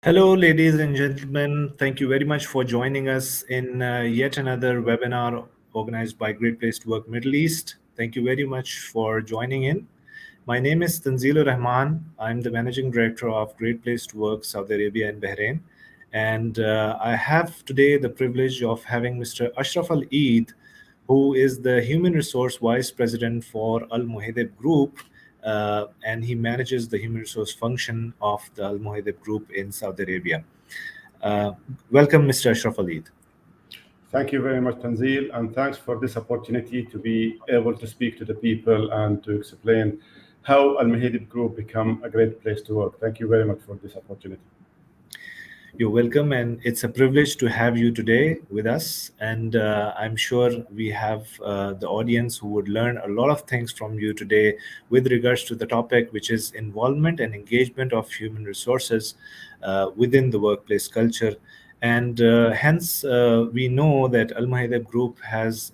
Hello, ladies and gentlemen. Thank you very much for joining us in yet another webinar organized by Great Place to Work Middle East. Thank you very much for joining in. My name is Tanzilur Rahman. I'm the Managing Director of Great Place to Work Saudi Arabia and Bahrain. And I have today the privilege of having Mr. Ashraf Al Eid, who is the Human Resource Vice President for Al Muhaidib Group, and he manages the human resource function of the Al Muhaidib Group in Saudi Arabia. Uh, Welcome, Mr. Ashraf Al Eid. Thank you very much, Tanzil, and thanks for this opportunity to be able to speak to the people and to explain how Al Muhaidib Group become a great place to work. Thank you very much for this opportunity. You're welcome, and it's a privilege to have you today with us. And I'm sure we have the audience who would learn a lot of things from you today with regards to the topic, which is involvement and engagement of human resources within the workplace culture. And hence, we know that Al Muhaidib Group has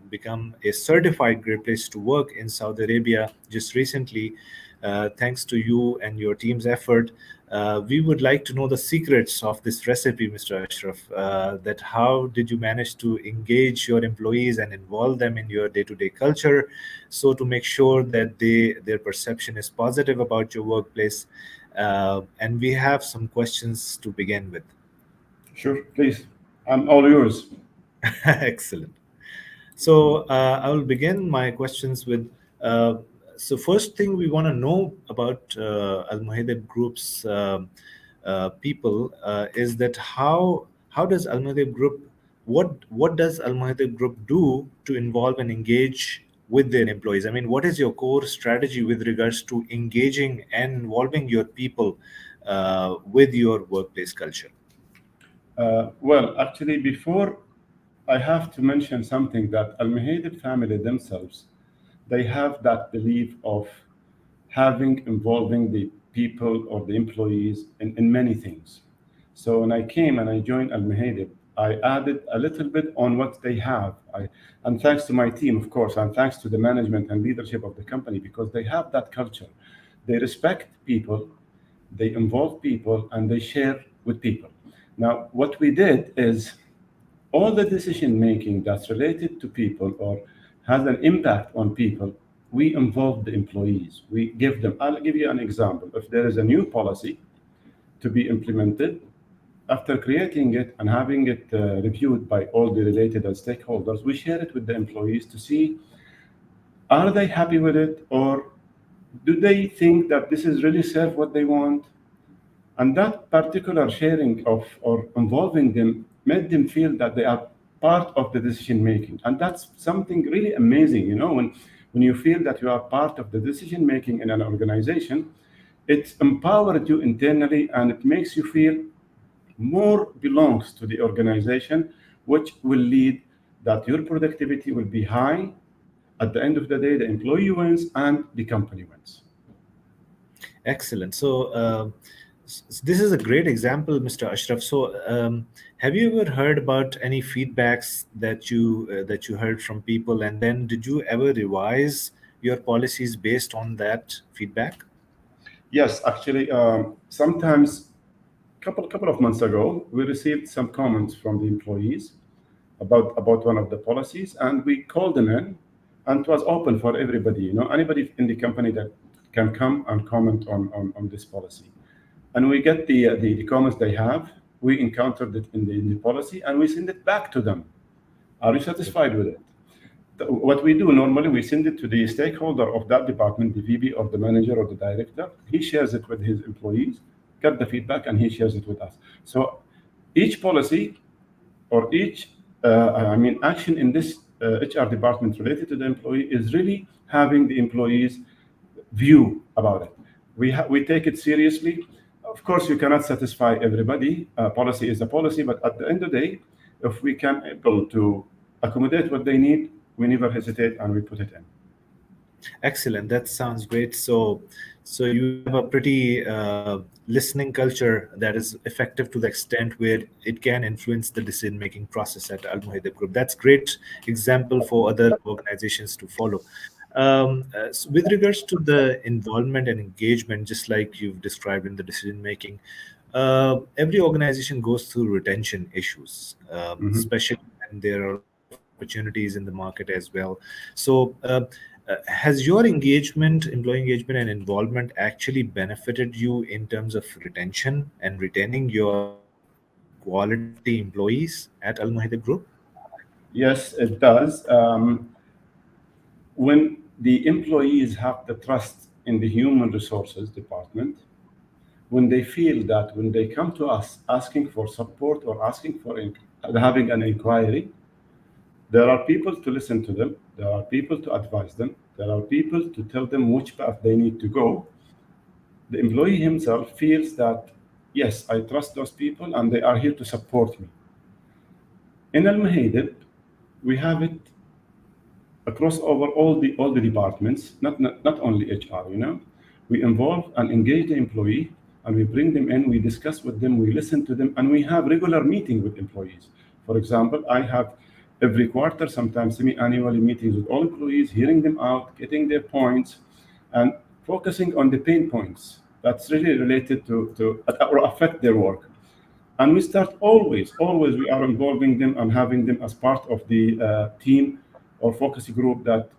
become a certified great place to work in Saudi Arabia just recently, thanks to you and your team's effort. We would like to know the secrets of this recipe, Mr. Ashraf. That how did you manage to engage your employees and involve them in your day-to-day culture, so to make sure that their perception is positive about your workplace. And we have some questions to begin with. Sure, please. I'm all yours. Excellent. So I will begin my questions with. So first thing we want to know about Al Muhaidib Group's people is that how does Al Muhaidib Group, what does Al Muhaidib Group do to involve and engage with their employees? I mean, what is your core strategy with regards to engaging and involving your people with your workplace culture? Well, actually, before I have to mention something that Al Muhaidib family themselves, they have that belief of involving the people or the employees in many things. So when I came and I joined Al Muhaidib, I added a little bit on what they have. And thanks to my team, of course, and thanks to the management and leadership of the company, because they have that culture. They respect people, they involve people, and they share with people. Now, what we did is all the decision making that's related to people or has an impact on people, we involve the employees. We give them, I'll give you an example. If there is a new policy to be implemented, after creating it and having it reviewed by all the related stakeholders, we share it with the employees to see, are they happy with it, or do they think that this is really serve what they want? And that particular sharing of or involving them made them feel that they are part of the decision making. And that's something really amazing, when you feel that you are part of the decision making in an organization, it empowers you internally and it makes you feel more belongs to the organization, which will lead that your productivity will be high. At the end of the day, the employee wins and the company wins. Excellent. So this is a great example, Mr. Ashraf. So have you ever heard about any feedbacks that you heard from people, and then did you ever revise your policies based on that feedback? Yes, actually, sometimes couple of months ago, we received some comments from the employees about one of the policies, and we called them in, and it was open for everybody. Anybody in the company that can come and comment on this policy, and we get the comments they have. We encountered it in the policy, and we send it back to them. Are you satisfied with it? What we do normally, we send it to the stakeholder of that department, the VP or the manager or the director. He shares it with his employees, get the feedback, and he shares it with us. So each policy or each, action in this HR department related to the employee is really having the employees' view about it. We take it seriously. Of course, you cannot satisfy everybody. Policy is a policy, but at the end of the day, if we can able to accommodate what they need, we never hesitate and we put it in. Excellent. That sounds great. So you have a pretty listening culture that is effective to the extent where it can influence the decision-making process at Al Muhaidib Group. That's great example for other organizations to follow. So with regards to the involvement and engagement, just like you've described in the decision making, every organization goes through retention issues, Mhm. especially when there are a lot of opportunities in the market as well. So, has your engagement, employee engagement, and involvement actually benefited you in terms of retention and retaining your quality employees at Al Muhaidib Group? Yes, it does. When the employees have the trust in the human resources department, when they feel that when they come to us asking for support or asking for having an inquiry, there are people to listen to them, there are people to advise them, there are people to tell them which path they need to go. The employee himself feels that, yes, I trust those people and they are here to support me. In Al Mahidib, we have it across over all the departments, not only HR, you know. We involve and engage the employee and we bring them in, we discuss with them, we listen to them, and we have regular meeting with employees. For example, I have every quarter, sometimes semi-annually meetings with all employees, hearing them out, getting their points, and focusing on the pain points that's really related to or affect their work. And we start always we are involving them and having them as part of the team or focus group that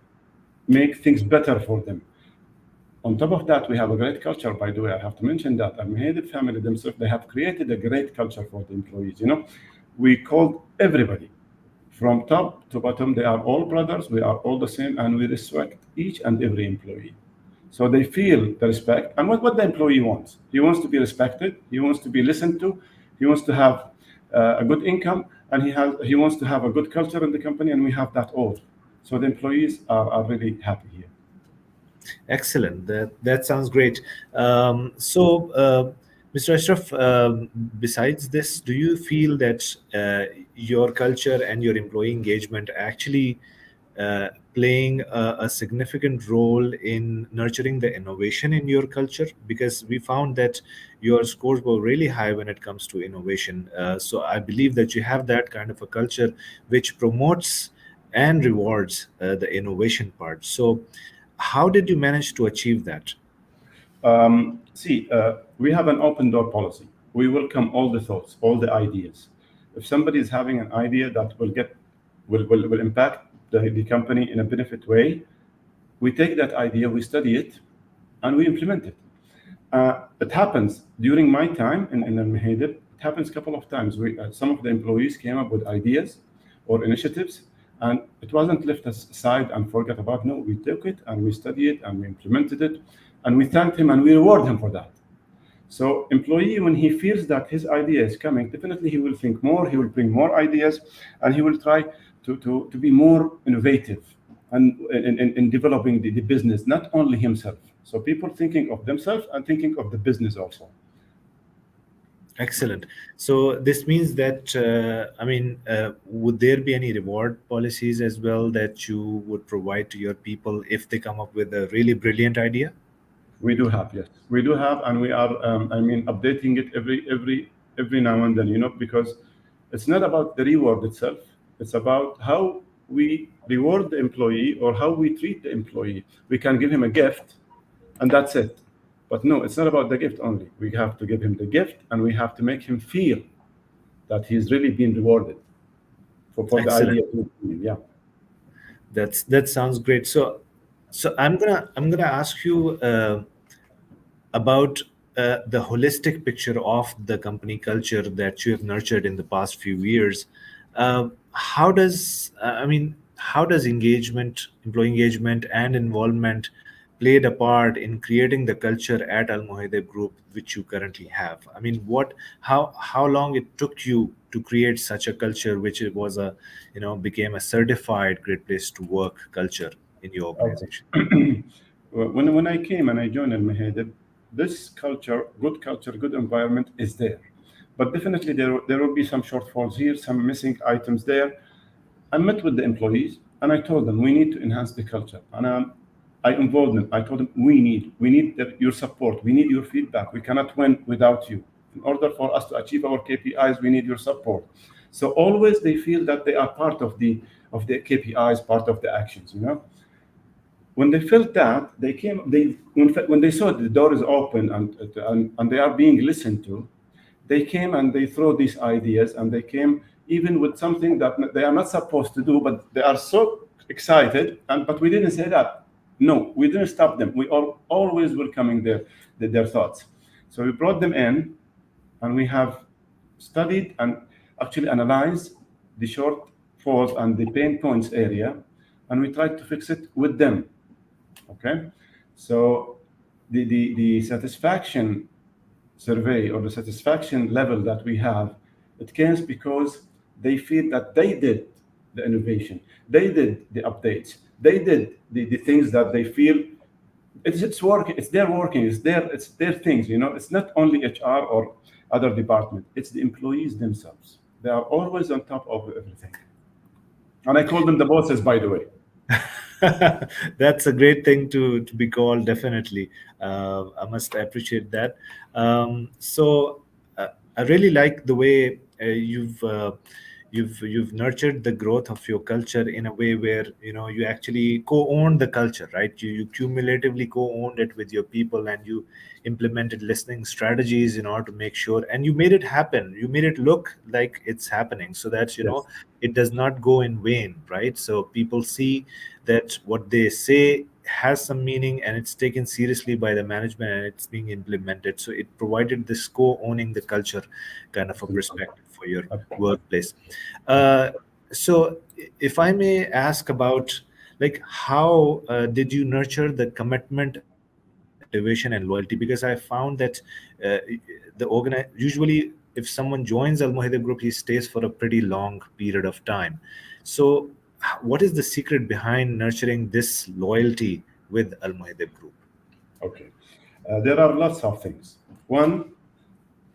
make things better for them. On top of that, we have a great culture, by the way. I have to mention that. I mean, the family themselves, they have created a great culture for the employees. You know, we called everybody from top to bottom. They are all brothers. We are all the same, and we respect each and every employee. So they feel the respect. And what the employee wants? He wants to be respected. He wants to be listened to. He wants to have a good income, and he wants to have a good culture in the company, and we have that all. So the employees are really happy here. Excellent. That sounds great. So, Mr. Ashraf, besides this, do you feel that your culture and your employee engagement actually playing a significant role in nurturing the innovation in your culture? Because we found that your scores were really high when it comes to innovation. So I believe that you have that kind of a culture which promotes and rewards the innovation part. So how did you manage to achieve that? See, we have an open door policy. We welcome all the thoughts, all the ideas. If somebody is having an idea that will impact the company in a benefit way, we take that idea, we study it, and we implement it. It happens during my time in Al Mahidib. It happens a couple of times. Some of the employees came up with ideas or initiatives, and it wasn't left aside and forgot about. No, we took it and we studied it and we implemented it, and we thanked him and we reward him for that. So employee, when he feels that his idea is coming, definitely he will think more, he will bring more ideas, and he will try to be more innovative and in developing the business, not only himself. So people thinking of themselves and thinking of the business also. Excellent. So this means that, would there be any reward policies as well that you would provide to your people if they come up with a really brilliant idea? We do have, yes, we do have, and we are, updating it every now and then. You know, because it's not about the reward itself. It's about how we reward the employee or how we treat the employee. We can give him a gift, and that's it. But no, it's not about the gift only. We have to give him the gift, and we have to make him feel that he's really being rewarded for the Excellent. idea. Yeah. That sounds great. So I'm gonna ask you about the holistic picture of the company culture that you have nurtured in the past few years. How does engagement, employee engagement, and involvement played a part in creating the culture at Al Muhaidib Group, which you currently have? I mean, how long it took you to create such a culture, which it was a, became a certified great place to work culture in your Okay. organization? When I came and I joined Al Mahidib, this culture, good environment is there. But definitely there will be some shortfalls here, some missing items there. I met with the employees and I told them we need to enhance the culture. And I involved them. I told them we need your support. We need your feedback. We cannot win without you. In order for us to achieve our KPIs, we need your support. So always they feel that they are part of the KPIs, part of the actions. You know, when they felt that when they saw the door is open and they are being listened to, they came and they throw these ideas, and they came even with something that they are not supposed to do, but they are so excited. And but we didn't say that. No, we didn't stop them. We are always welcoming their thoughts. So we brought them in, and we have studied and actually analyzed the shortfalls and the pain points area, and we tried to fix it with them. Okay, so the satisfaction survey, or the satisfaction level that we have, it comes because they feel that they did the innovation, they did the updates, they did the things that they feel it's working, it's their working, it's their things. It's not only HR or other department, it's the employees themselves. They are always on top of everything. And I call them the bosses, by the way. That's a great thing to be called, definitely. I must appreciate that. I really like the way you've nurtured the growth of your culture in a way where you actually co-own the culture, right? You cumulatively co-owned it with your people, and you implemented listening strategies in order to make sure, and you made it happen. You made it look like it's happening, so that Yes, it does not go in vain, right? So people see that what they say has some meaning, and it's taken seriously by the management, and it's being implemented. So it provided this co-owning the culture kind of a perspective for your workplace. uh, so if I may ask about, like, how did you nurture the commitment, motivation, and loyalty? Because I found that usually if someone joins Al Muhaidib Group, he stays for a pretty long period of time. So what is the secret behind nurturing this loyalty with Al Muhaidib Group? okay. There are lots of things. One,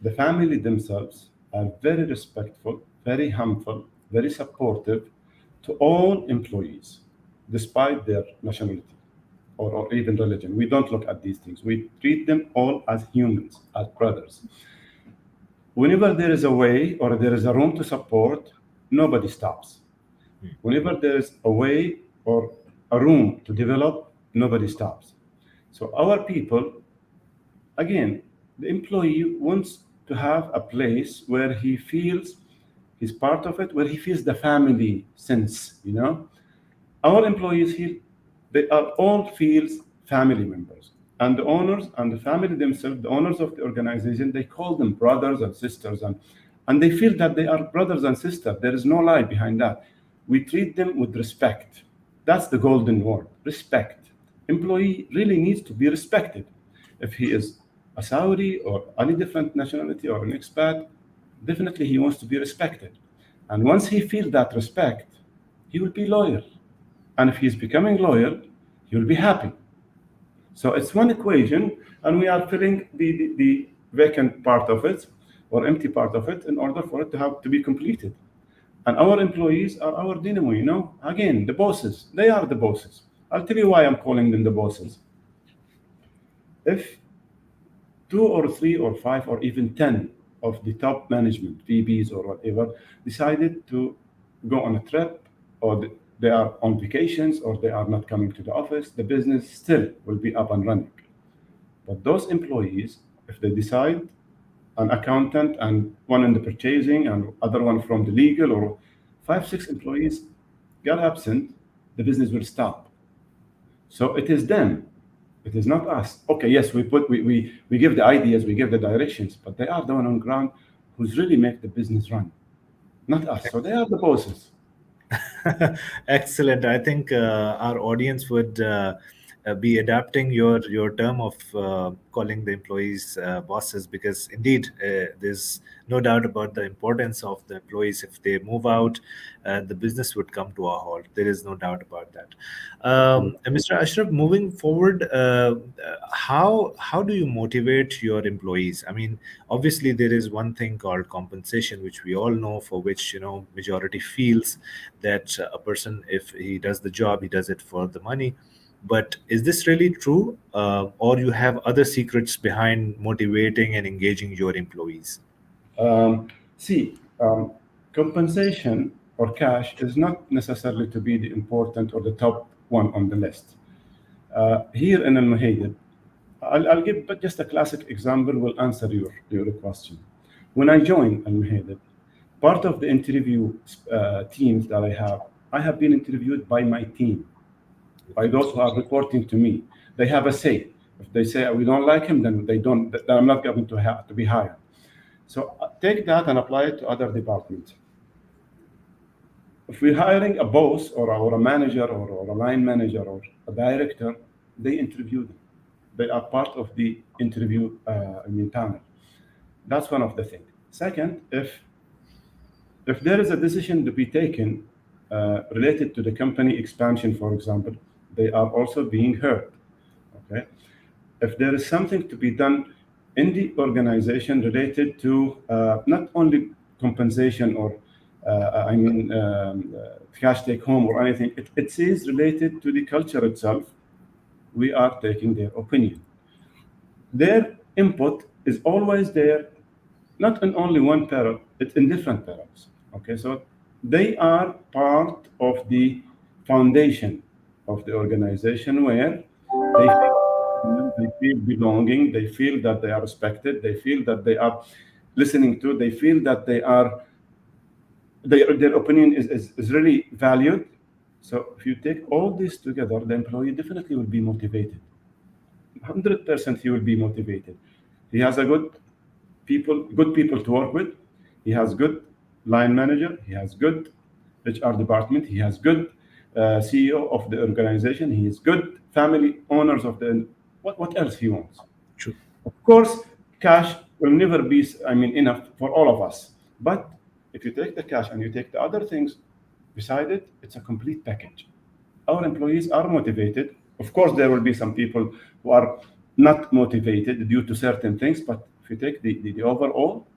the family themselves are very respectful, very humble, very supportive to all employees, despite their nationality or even religion. We don't look at these things. We treat them all as humans, as brothers. Whenever there is a way or there is a room to support, nobody stops. Whenever there is a way or a room to develop, nobody stops. So our people, again, the employee wants to have a place where he feels he's part of it, where he feels the family sense. Our employees here, they are all feels family members. And the owners and the family themselves, the owners of the organization, they call them brothers and sisters, and they feel that they are brothers and sisters. There is no lie behind that. We treat them with respect. That's the golden word, respect. Employee really needs to be respected. If he is a Saudi or any different nationality or an expat, definitely he wants to be respected. And once he feels that respect, he will be loyal. And if he's becoming loyal, he will be happy. So it's one equation, and we are filling the vacant part of it or empty part of it in order for it to have to be completed. And our employees are our dynamo. Again, the bosses, they are the bosses. I'll tell you why I'm calling them the bosses. If two or three or five or even 10 of the top management, VPs or whatever, decided to go on a trip, or they are on vacations, or they are not coming to the office, the business still will be up and running. But those employees, if they decide, an accountant and one in the purchasing and other one from the legal, or 5, 6 employees got absent, the business will stop. So it is them. It is not us. Okay, yes, we give the ideas, we give the directions, but they are the one on ground who's really make the business run, not us. So they are the bosses. Excellent. I think our audience would be adapting your term of calling the employees bosses, because indeed there's no doubt about the importance of the employees. If they move out, the business would come to a halt. There is no doubt about that. And Mr. Ashraf, moving forward, how do you motivate your employees? I mean, obviously there is one thing called compensation, which we all know, for which majority feels that a person, if he does the job, he does it for the money. But is this really true, or you have other secrets behind motivating and engaging your employees? See, compensation or cash is not necessarily to be the important or the top one on the list. Here in Al Muhaidib, I'll give but just a classic example will answer your question. When I joined Al Muhaidib, part of the interview teams that I have been interviewed by my team, by those who are reporting to me. They have a say. If they say we don't like him, then they don't. Then I'm not going to have to be hired. So take that and apply it to other departments. If we're hiring a boss or a manager or a line manager or a director, they interview them. They are part of the interview panel. That's one of the things. Second, if there is a decision to be taken related to the company expansion, for example, they are also being heard. Okay, if there is something to be done in the organization related to not only compensation or cash take home or anything, it is related to the culture itself. We are taking their opinion. Their input is always there, not in only one parallel, it's in different parallels. Okay, so they are part of the foundation of the organization where they feel belonging, they feel that they are respected, they feel that they are listening to, they feel that their opinion is really valued. So if you take all this together, the employee definitely will be motivated. 100% he will be motivated. He has a good people to work with. He has good line manager. He has good HR department. He has good CEO of the organization. He is good family owners of the. What else he wants? True. Of course, cash will never be, enough for all of us. But if you take the cash and you take the other things beside it, it's a complete package. Our employees are motivated. Of course, there will be some people who are not motivated due to certain things, but if you take the overall,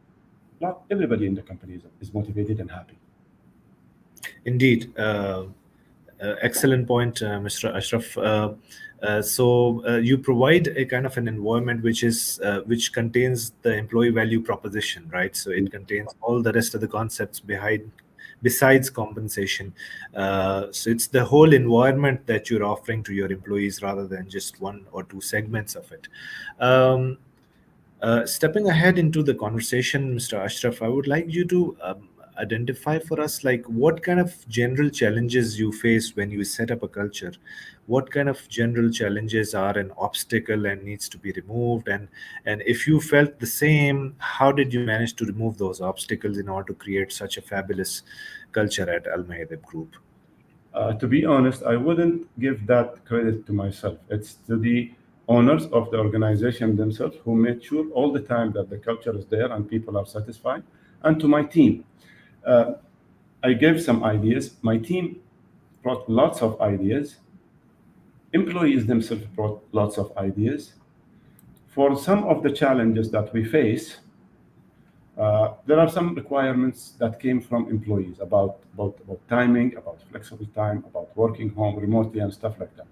not everybody in the company is motivated and happy. Indeed. Excellent point, Mr. Ashraf. You provide a kind of an environment which contains the employee value proposition, right? So it contains all the rest of the concepts behind besides compensation. So it's the whole environment that you're offering to your employees rather than just one or two segments of it. Um, Stepping ahead into the conversation, Mr. Ashraf, I would like you to identify for us like what kind of general challenges you face when you set up a culture. What kind of general challenges are an obstacle and needs to be removed, and if you felt the same, how did you manage to remove those obstacles in order to create such a fabulous culture at Al Mahidib Group? To be honest, I wouldn't give that credit to myself. It's to the owners of the organization themselves who made sure all the time that the culture is there and people are satisfied, and to my team. Uh, I gave some ideas. My team brought lots of ideas. Employees themselves brought lots of ideas. For some of the challenges that we face, there are some requirements that came from employees about timing, about flexible time, about working home remotely and stuff like that.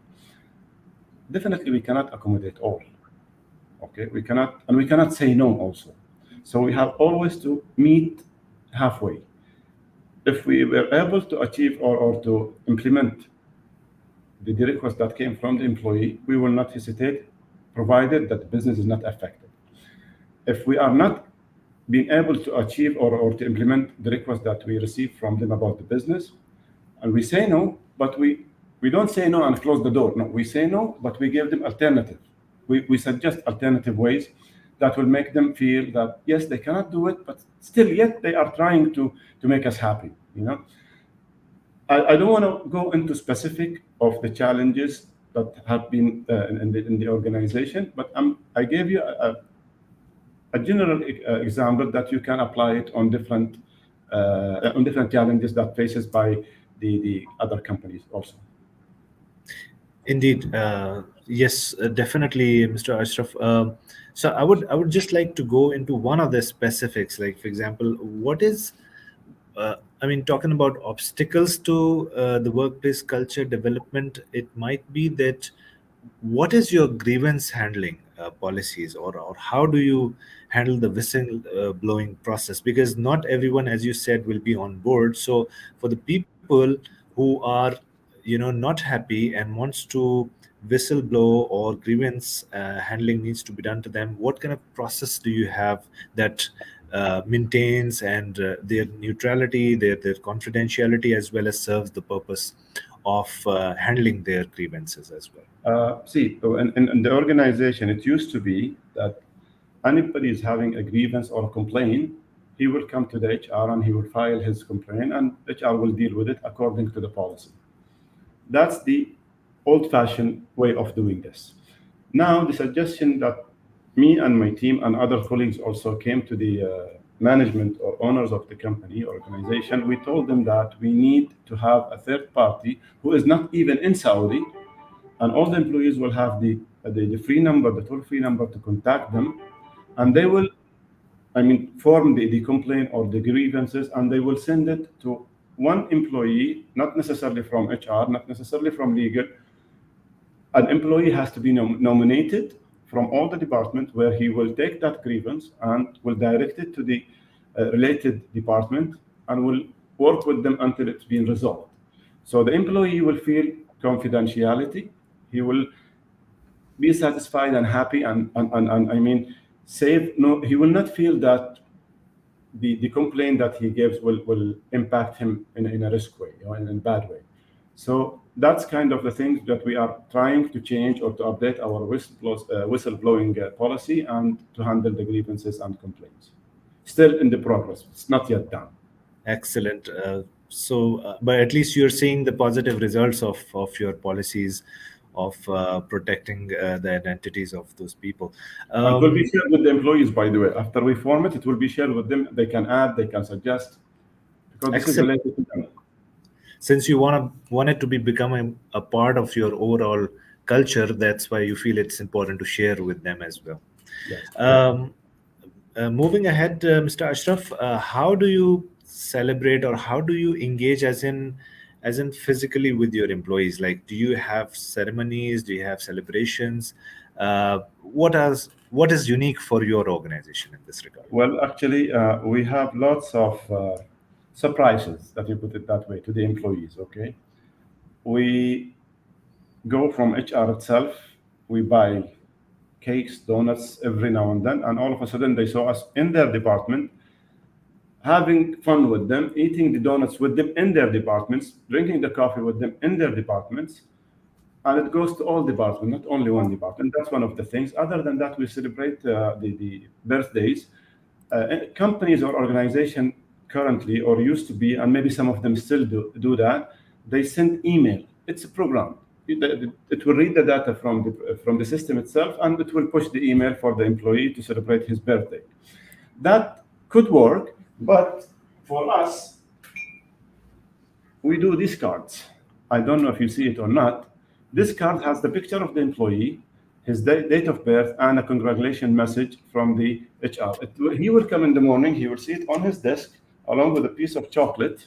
Definitely, we cannot accommodate all. Okay, we cannot say no also. So we have always to meet halfway. If we were able to achieve or to implement the request that came from the employee, we will not hesitate, provided that the business is not affected. If we are not being able to achieve or to implement the request that we receive from them about the business, and we say no, but we don't say no and close the door. No, we say no, but we give them alternative. We suggest alternative ways that will make them feel that yes, they cannot do it, but still yet they are trying to make us happy. I don't want to go into specific of the challenges that have been in the organization, but I gave you a general example that you can apply it on different challenges that faces by the other companies also. Indeed, yes, definitely, Mr. Ashraf. So I would just like to go into one of the specifics. Like, for example, what is talking about obstacles to the workplace culture development, it might be that what is your grievance handling policies, or how do you handle the whistle blowing process? Because not everyone, as you said, will be on board. So for the people who are not happy and wants to whistle blow, or grievance handling needs to be done to them, what kind of process do you have that maintains and their neutrality, their confidentiality, as well as serves the purpose of handling their grievances as well. See, in the organization, it used to be that anybody is having a grievance or a complaint, he will come to the HR and he will file his complaint, and HR will deal with it according to the policy. That's the old-fashioned way of doing this. Now, the suggestion that me and my team and other colleagues also came to the management or owners of the company or organization, we told them that we need to have a third party who is not even in Saudi, and all the employees will have the free number, the toll-free number to contact them, and they will, I mean, form the complaint or the grievances, and they will send it to one employee, not necessarily from HR, not necessarily from legal. An employee has to be nominated from all the department, where he will take that grievance and will direct it to the related department and will work with them until it's been resolved. So the employee will feel confidentiality. He will be satisfied and happy, and I mean, save. No, he will not feel that the complaint that he gives will impact him in a risk way, in a bad way. So that's kind of the things that we are trying to change or to update our whistleblowing policy and to handle the grievances and complaints. Still in the progress. It's not yet done. Excellent. But at least you're seeing the positive results of your policies of protecting the identities of those people. And it will be shared with the employees, by the way. After we form it, it will be shared with them. They can add, they can suggest, because this is Excellent. related to them. Since you want it to be becoming a part of your overall culture, that's why you feel it's important to share with them as well. Yes. Um, Moving ahead, Mr. Ashraf, how do you celebrate or how do you engage as in physically with your employees? Like, do you have ceremonies? Do you have celebrations? What is unique for your organization in this regard? Well, actually, we have lots of surprises, that you put it that way, to the employees. Okay, we go from HR itself. We buy cakes, donuts every now and then, and all of a sudden they saw us in their department, having fun with them, eating the donuts with them in their departments, drinking the coffee with them in their departments, and it goes to all departments, not only one department. That's one of the things. Other than that, we celebrate the birthdays. Companies or organization currently, or used to be, and maybe some of them still do that, they send email. It's a program. It will read the data from the system itself, and it will push the email for the employee to celebrate his birthday. That could work, but for us, we do these cards. I don't know if you see it or not. This card has the picture of the employee, his date of birth, and a congratulation message from the HR. He will come in the morning, he will see it on his desk, along with a piece of chocolate,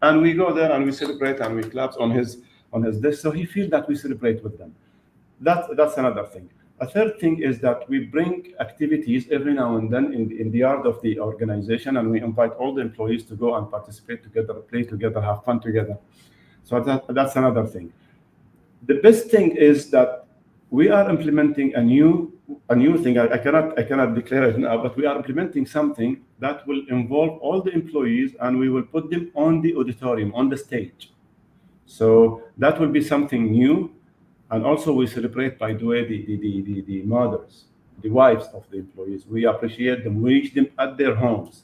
and we go there and we celebrate and we clap on his desk, so he feels that we celebrate with them. That's another thing. A third thing is that we bring activities every now and then in the yard of the organization, and we invite all the employees to go and participate together, play together, have fun together. So that's another thing. The best thing is that we are implementing a new thing. I cannot declare it now, but we are implementing something that will involve all the employees, and we will put them on the auditorium, on the stage. So that will be something new. And also we celebrate, by the way, the mothers, the wives of the employees. We appreciate them. We reach them at their homes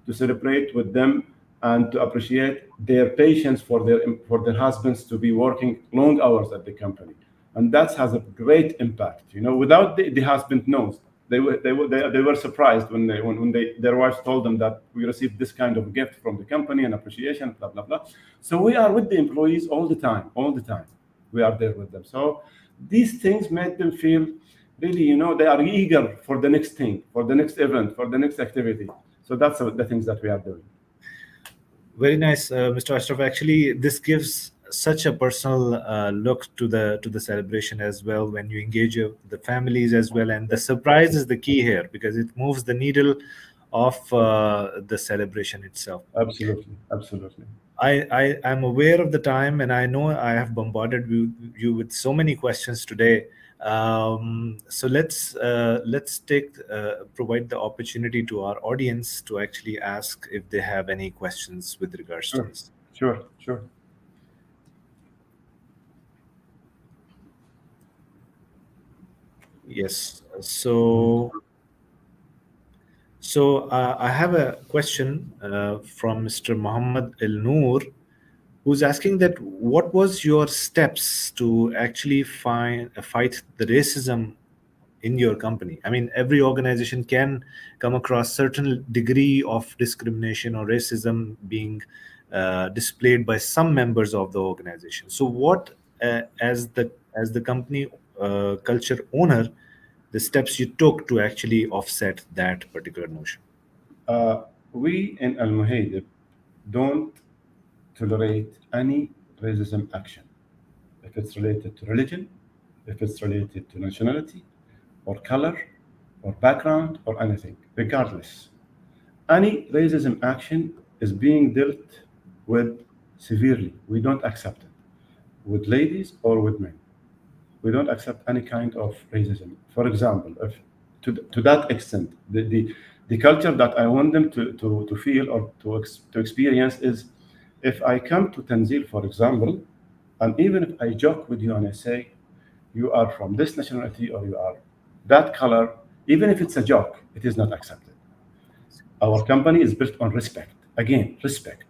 to celebrate with them and to appreciate their patience for their husbands to be working long hours at the company. And that has a great impact. Without the husband knows. They were surprised when their wives told them that we received this kind of gift from the company and appreciation, blah, blah, blah. So we are with the employees all the time. We are there with them. So these things make them feel really, they are eager for the next thing, for the next event, for the next activity. So that's the things that we are doing. Very nice, Mr. Ashraf. Actually, this gives such a personal look to the celebration as well, when you engage the families as well, and the surprise is the key here because it moves the needle of the celebration itself. Absolutely. I am aware of the time, and I know I have bombarded you with so many questions today. So let's take provide the opportunity to our audience to actually ask if they have any questions with regards to Sure, this. sure, sure. Yes. Mhm. So I have a question from Mr. Muhammad El Noor, who's asking that what was your steps to actually fight the racism in your company. I mean, every organization can come across certain degree of discrimination or racism being displayed by some members of the organization. So what as the company culture owner, the steps you took to actually offset that particular notion? Uh, we in Al Muhaidib don't tolerate any racism action. If it's related to religion, if it's related to nationality, or color, or background, or anything, regardless. Any racism action is being dealt with severely. We don't accept it, with ladies or with men. We don't accept any kind of racism. For example, if to that extent, the culture that I want them to feel or to experience is if I come to Tanzil, for example, and even if I joke with you and I say, you are from this nationality or you are that color, even if it's a joke, it is not accepted. Our company is built on respect. Again, respect.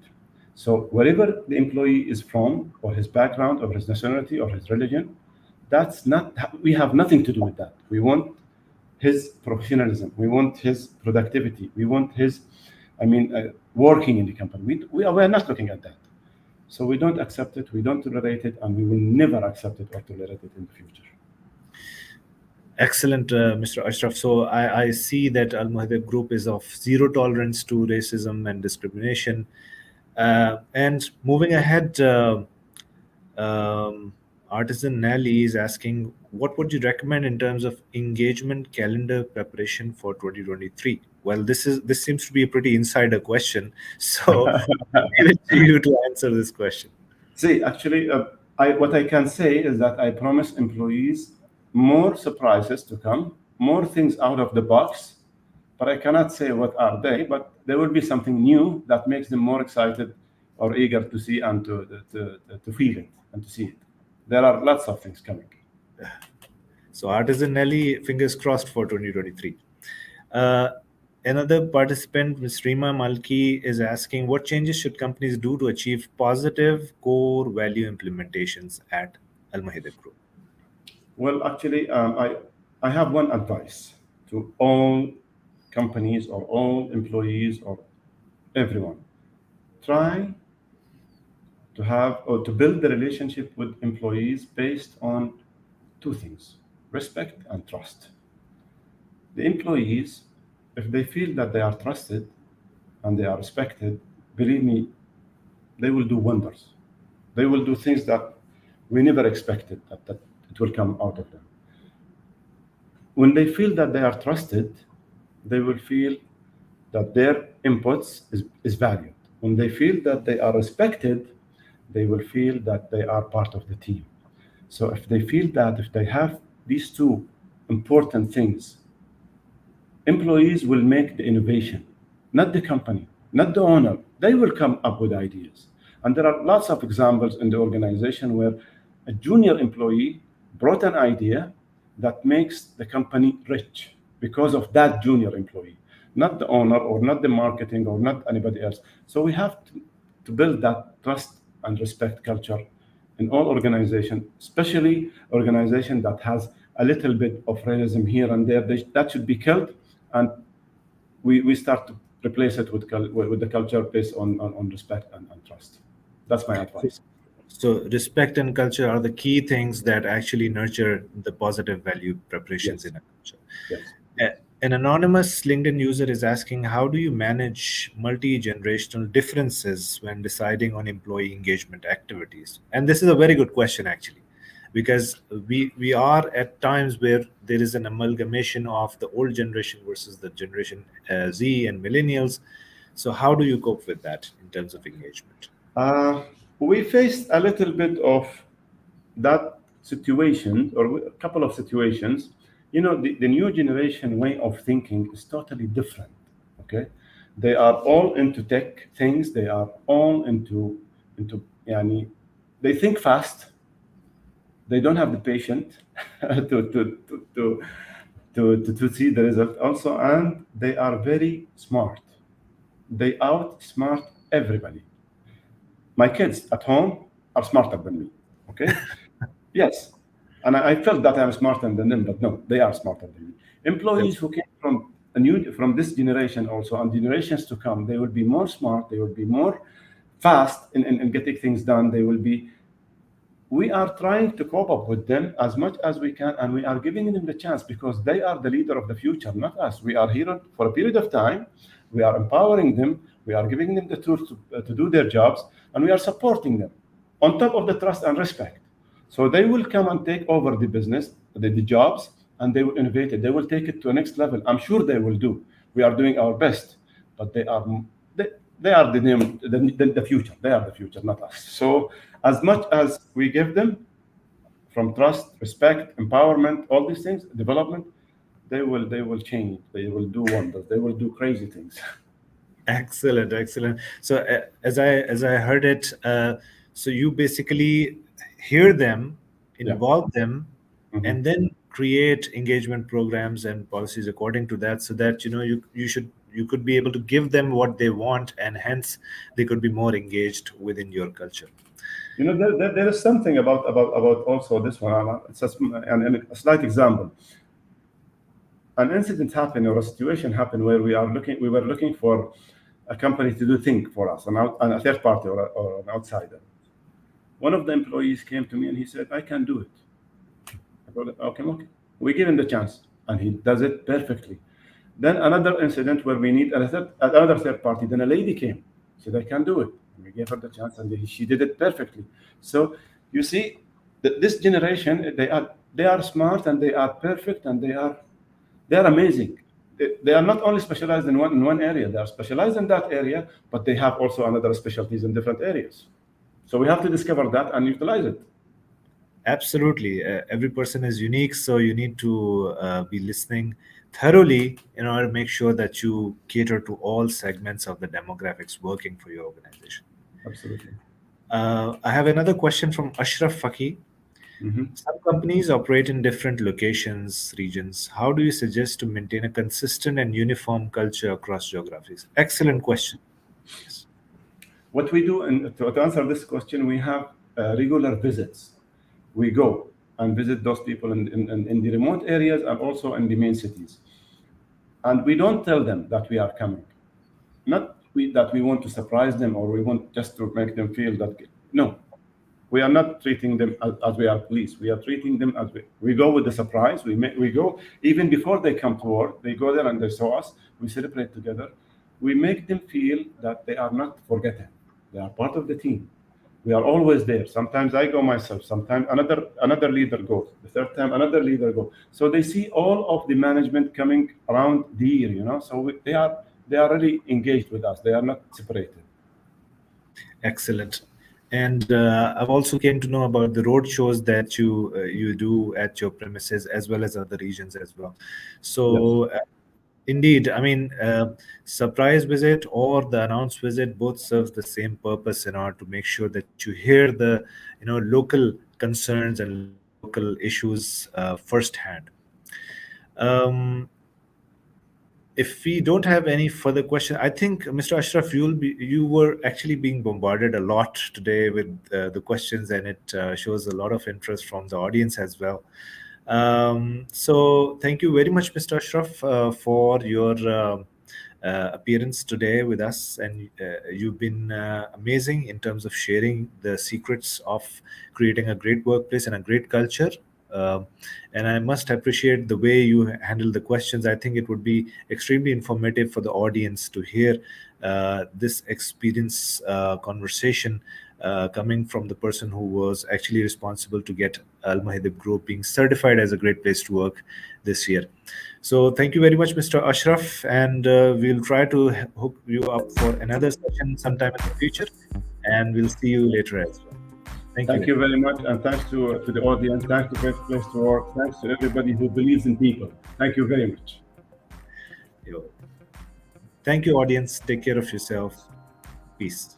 So wherever the employee is from, or his background, or his nationality, or his religion, that's not. We have nothing to do with that. We want his professionalism. We want his productivity. We want his, working in the company. We are not looking at that. So we don't accept it. We don't tolerate it, and we will never accept it or tolerate it in the future. Excellent, Mr. Ashraf. So I see that Al Muhaidib Group is of zero tolerance to racism and discrimination. And moving ahead, um, Artisan Nelly is asking, what would you recommend in terms of engagement calendar preparation for 2023? Well, this seems to be a pretty insider question, so leave it to you to answer this question. See, actually, what I can say is that I promise employees more surprises to come, more things out of the box, but I cannot say what are they, but there will be something new that makes them more excited or eager to see and to feel it and to see it. There are lots of things coming. So Artisan Nelly, fingers crossed for 2023. Uh, Another participant, Ms. Rima Malki, is asking what changes should companies do to achieve positive core value implementations at Al Mahidib Group? Well, actually, I have one advice to all companies or all employees or everyone. Try to have or to build the relationship with employees based on two things: respect and trust. The employees, if they feel that they are trusted and they are respected, believe me, they will do wonders. They will do things that we never expected that it will come out of them. When they feel that they are trusted, they will feel that their inputs is valued. When they feel that they are respected, they will feel that they are part of the team. So if they feel that if they have these two important things, employees will make the innovation, not the company, not the owner. They will come up with ideas. And there are lots of examples in the organization where a junior employee brought an idea that makes the company rich because of that junior employee, not the owner or not the marketing or not anybody else. So we have to build that trust and respect culture in all organizations, especially organization that has a little bit of racism here and there. That should be killed, and we start to replace it with the culture based on respect and trust. That's my So, advice. so respect and culture are the key things that actually nurture the positive value preparations Yes, in a culture. yes. An anonymous LinkedIn user is asking, how do you manage multi generational differences when deciding on employee engagement activities? And this is a very good question, actually, because we are at times where there is an amalgamation of the old generation versus the generation Z and millennials. So, how do you cope with that in terms of engagement? Uh, we faced a little bit of that situation, or a couple of situations. You know, the new generation way of thinking is totally different. Okay, they are all into tech things. They are all into yani, they think fast. They don't have the patience to see the result also, and they are very smart. They outsmart everybody. My kids at home are smarter than me. Okay, yes, and I felt that I'm smarter than them, but no, they are smarter than me. Employees That's who came from this generation also and generations to come, they will be more smart. They will be more fast in getting things done. They will be. We are trying to cope up with them as much as we can, and we are giving them the chance because they are the leader of the future, not us. We are here for a period of time. We are empowering them. We are giving them the tools to do their jobs, and we are supporting them on top of the trust and respect. So they will come and take over the business, the jobs, and they will innovate it. They will take it to a next level. I'm sure they will do. We are doing our best, but they, they are the future. They are the future, not us. So as much as we give them from trust, respect, empowerment, all these things, development, they will change. They will do wonders. They will do crazy things. excellent, excellent. So as I heard it, so you basically hear them, Yeah. involve them, Mhm. and then create engagement programs and policies according to that, so that you could be able to give them what they want, and hence they could be more engaged within your culture. You know, there is something about also this one. It's a slight example. An incident happened or a situation happened where we were looking for a company to do thing for us, a third party or an outsider. One of the employees came to me and he said, "I can do it." I told him, "Okay, okay." We give him the chance, and he does it perfectly. Then another incident where we need another third party. Then a lady came, said, "I can do it." And we gave her the chance, and she did it perfectly. So you see, this generation, they are smart and they are perfect and they are amazing. They are not only specialized in one area; they are specialized in that area, but they have also another specialties in different areas. So we have to discover that and utilize it. Absolutely. Every person is unique, so you need to be listening thoroughly in order to make sure that you cater to all segments of the demographics working for your organization. Absolutely. I have another question from Ashraf Faki. Hmm. Some companies operate in different locations, regions. How do you suggest to maintain a consistent and uniform culture across geographies? Excellent question. Yes. What we do, and to answer this question, we have regular visits. We go and visit those people in the remote areas and also in the main cities. And we don't tell them that we are coming. Not that we want to surprise them or we want just to make them feel that. No, we are not treating them as we are police. We are treating them as we go with the surprise. We go even before they come to work. They go there and they saw us. We celebrate together. We make them feel that they are not forgotten. They are part of the team. We are always there. Sometimes I go myself. Sometimes another leader goes. The third time another leader goes. So they see all of the management coming around the year. So they are really engaged with us. They are not separated. Excellent. And I've also came to know about the road shows that you do at your premises as well as other regions as well. Yes. So indeed, I mean, surprise visit or the announced visit both serves the same purpose in order to make sure that you hear the local concerns and local issues firsthand. Um, if we don't have any further question, I think Mr. Ashraf, you were actually being bombarded a lot today with the questions, and it shows a lot of interest from the audience as well. So thank you very much, Mr. Ashraf, for your appearance today with us, and you've been amazing in terms of sharing the secrets of creating a great workplace and a great culture. Um and I must appreciate the way you handle the questions. I think it would be extremely informative for the audience to hear this experience conversation coming from the person who was actually responsible to get Al Muhaidib Group being certified as a great place to work this year. So thank you very much, Mr. Ashraf, and we'll try to hook you up for another session sometime in the future. and we'll see you later as well. Thank Thank you. you very much, and thanks to the audience. Thanks to Great Place to Work. Thanks to everybody who believes in people. Thank you very much. Thank you, audience. Take care of yourself. Peace.